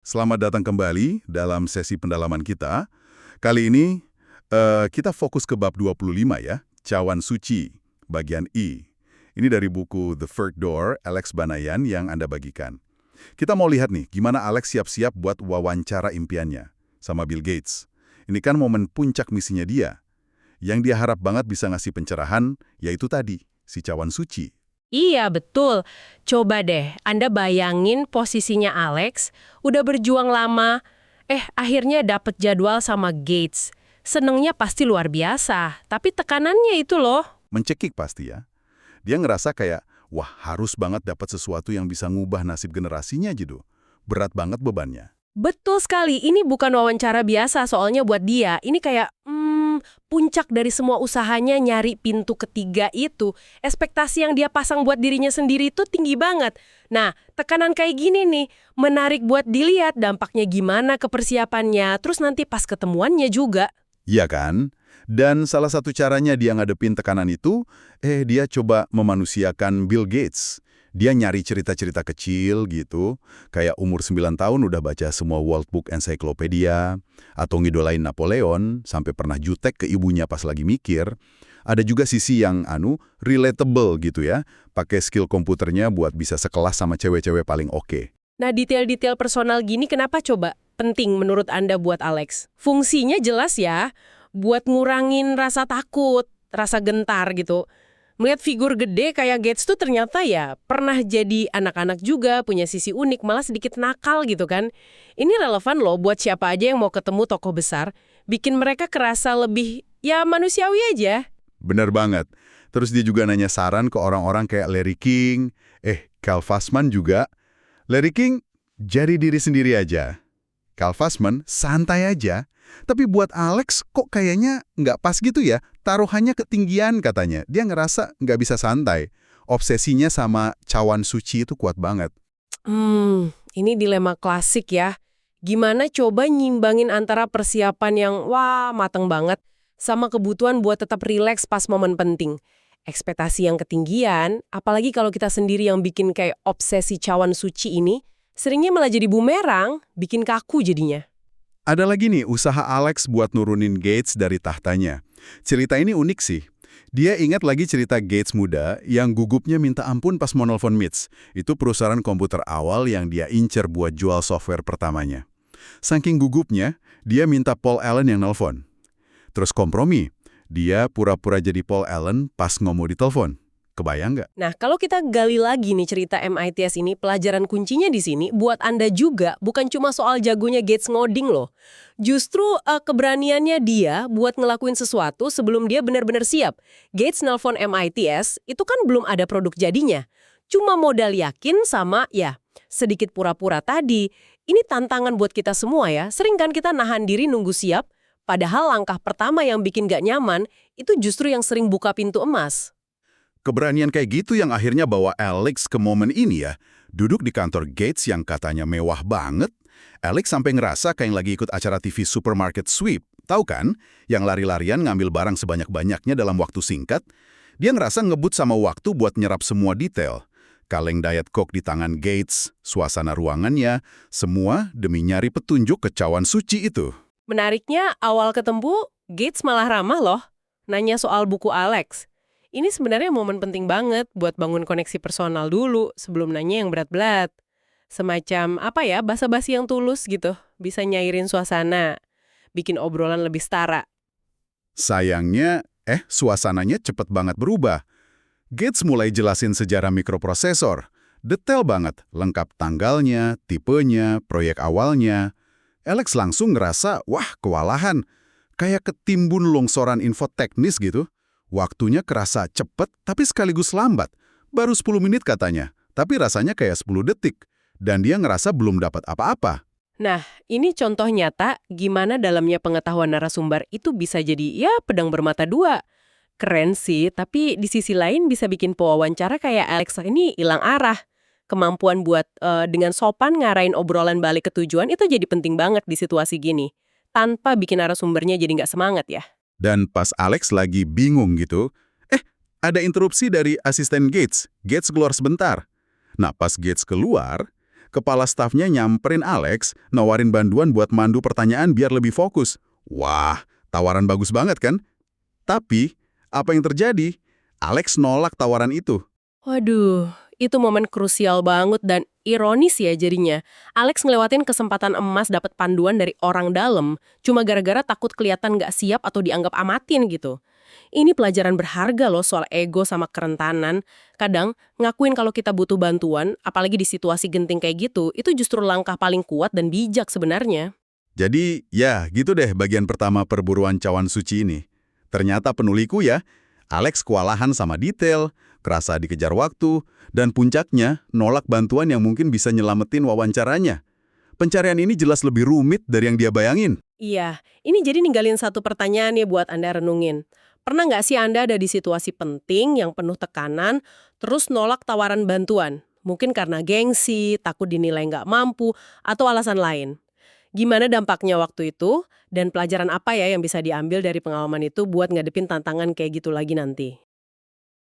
Selamat datang kembali dalam sesi pendalaman kita. Kali ini kita fokus ke bab 25 ya, Cawan Suci, bagian I. Ini dari buku The Third Door, Alex Banayan yang Anda bagikan. Kita mau lihat nih, gimana Alex siap-siap buat wawancara impiannya sama Bill Gates. Ini kan momen puncak misinya dia. Yang dia harap banget bisa ngasih pencerahan, yaitu tadi, si Cawan Suci. Iya, betul. Coba deh, Anda bayangin posisinya Alex, udah berjuang lama, akhirnya dapet jadwal sama Gates. Senengnya pasti luar biasa, tapi tekanannya itu loh. Mencekik pasti ya. Dia ngerasa kayak, wah harus banget dapat sesuatu yang bisa ngubah nasib generasinya gitu. Berat banget bebannya. Betul sekali, ini bukan wawancara biasa soalnya buat dia. Ini kayak, puncak dari semua usahanya nyari pintu ketiga itu. Ekspektasi yang dia pasang buat dirinya sendiri itu tinggi banget. Nah, tekanan kayak gini nih, menarik buat dilihat dampaknya gimana ke persiapannya, terus nanti pas ketemuannya juga. Iya kan? Dan salah satu caranya dia ngadepin tekanan itu, dia coba memanusiakan Bill Gates. Dia nyari cerita-cerita kecil gitu, kayak umur 9 tahun udah baca semua World Book Encyclopedia, atau ngidolain Napoleon, sampai pernah jutek ke ibunya pas lagi mikir. Ada juga sisi yang relatable gitu ya, pakai skill komputernya buat bisa sekelas sama cewek-cewek paling oke. Nah, detail-detail personal gini kenapa coba penting menurut Anda buat Alex? Fungsinya jelas ya, buat ngurangin rasa takut, rasa gentar gitu. Melihat figur gede kayak Gates tuh ternyata ya pernah jadi anak-anak juga, punya sisi unik, malah sedikit nakal gitu kan. Ini relevan loh buat siapa aja yang mau ketemu tokoh besar, bikin mereka kerasa lebih, ya manusiawi aja. Bener banget. Terus dia juga nanya saran ke orang-orang kayak Larry King, Cal Fussman juga. Larry King, jadi diri sendiri aja. Cal Fussman, santai aja. Tapi buat Alex kok kayaknya nggak pas gitu ya, taruhannya ketinggian katanya. Dia ngerasa nggak bisa santai. Obsesinya sama Cawan Suci itu kuat banget. Ini dilema klasik ya. Gimana coba nyimbangin antara persiapan yang wah mateng banget sama kebutuhan buat tetap rileks pas momen penting. Ekspektasi yang ketinggian, apalagi kalau kita sendiri yang bikin kayak obsesi Cawan Suci ini, seringnya malah jadi bumerang, bikin kaku jadinya. Ada lagi nih usaha Alex buat nurunin Gates dari tahtanya. Cerita ini unik sih. Dia ingat lagi cerita Gates muda yang gugupnya minta ampun pas mau nelfon MITS. Itu perusahaan komputer awal yang dia incer buat jual software pertamanya. Saking gugupnya, dia minta Paul Allen yang nelfon. Terus kompromi, dia pura-pura jadi Paul Allen pas ngomong di telepon. Kebayang nggak? Nah, kalau kita gali lagi nih cerita MITS ini, pelajaran kuncinya di sini buat Anda juga bukan cuma soal jagonya Gates ngoding loh. Justru keberaniannya dia buat ngelakuin sesuatu sebelum dia benar-benar siap. Gates nelpon MITS, itu kan belum ada produk jadinya. Cuma modal yakin sama, ya, sedikit pura-pura tadi. Ini tantangan buat kita semua ya. Sering kan kita nahan diri nunggu siap, padahal langkah pertama yang bikin gak nyaman, itu justru yang sering buka pintu emas. Keberanian kayak gitu yang akhirnya bawa Alex ke momen ini ya. Duduk di kantor Gates yang katanya mewah banget, Alex sampai ngerasa kayak lagi ikut acara TV Supermarket Sweep. Tahu kan? Yang lari-larian ngambil barang sebanyak-banyaknya dalam waktu singkat. Dia ngerasa ngebut sama waktu buat nyerap semua detail. Kaleng Diet Coke di tangan Gates, suasana ruangannya, semua demi nyari petunjuk ke Cawan Suci itu. Menariknya, awal ketemu, Gates malah ramah loh. Nanya soal buku Alex. Ini sebenarnya momen penting banget buat bangun koneksi personal dulu sebelum nanya yang berat-berat. Semacam, basa-basi yang tulus gitu. Bisa nyairin suasana, bikin obrolan lebih setara. Sayangnya, suasananya cepet banget berubah. Gates mulai jelasin sejarah mikroprosesor. Detail banget, lengkap tanggalnya, tipenya, proyek awalnya. Alex langsung ngerasa, wah kewalahan. Kayak ketimbun longsoran info teknis gitu. Waktunya kerasa cepet tapi sekaligus lambat. Baru 10 menit katanya, tapi rasanya kayak 10 detik. Dan dia ngerasa belum dapat apa-apa. Nah, ini contoh nyata gimana dalamnya pengetahuan narasumber itu bisa jadi ya pedang bermata dua. Keren sih, tapi di sisi lain bisa bikin pewawancara kayak Alex ini hilang arah. Kemampuan buat dengan sopan ngarahin obrolan balik ke tujuan itu jadi penting banget di situasi gini. Tanpa bikin narasumbernya jadi nggak semangat ya. Dan pas Alex lagi bingung gitu, ada interupsi dari asisten Gates. Gates keluar sebentar. Nah, pas Gates keluar, kepala stafnya nyamperin Alex, nawarin bantuan buat mandu pertanyaan biar lebih fokus. Wah, tawaran bagus banget kan? Tapi, apa yang terjadi? Alex nolak tawaran itu. Waduh, itu momen krusial banget dan ironis ya jadinya. Alex ngelewatin kesempatan emas dapat panduan dari orang dalam, cuma gara-gara takut kelihatan nggak siap atau dianggap amatin gitu. Ini pelajaran berharga loh soal ego sama kerentanan. Kadang, ngakuin kalau kita butuh bantuan, apalagi di situasi genting kayak gitu, itu justru langkah paling kuat dan bijak sebenarnya. Jadi, ya gitu deh bagian pertama perburuan cawan suci ini. Ternyata penuliku ya, Alex kewalahan sama detail, kerasa dikejar waktu, dan puncaknya nolak bantuan yang mungkin bisa nyelamatin wawancaranya. Pencarian ini jelas lebih rumit dari yang dia bayangin. Iya, ini jadi ninggalin satu pertanyaan ya buat Anda renungin. Pernah nggak sih Anda ada di situasi penting yang penuh tekanan, terus nolak tawaran bantuan? Mungkin karena gengsi, takut dinilai nggak mampu, atau alasan lain. Gimana dampaknya waktu itu, dan pelajaran apa ya yang bisa diambil dari pengalaman itu buat ngadepin tantangan kayak gitu lagi nanti?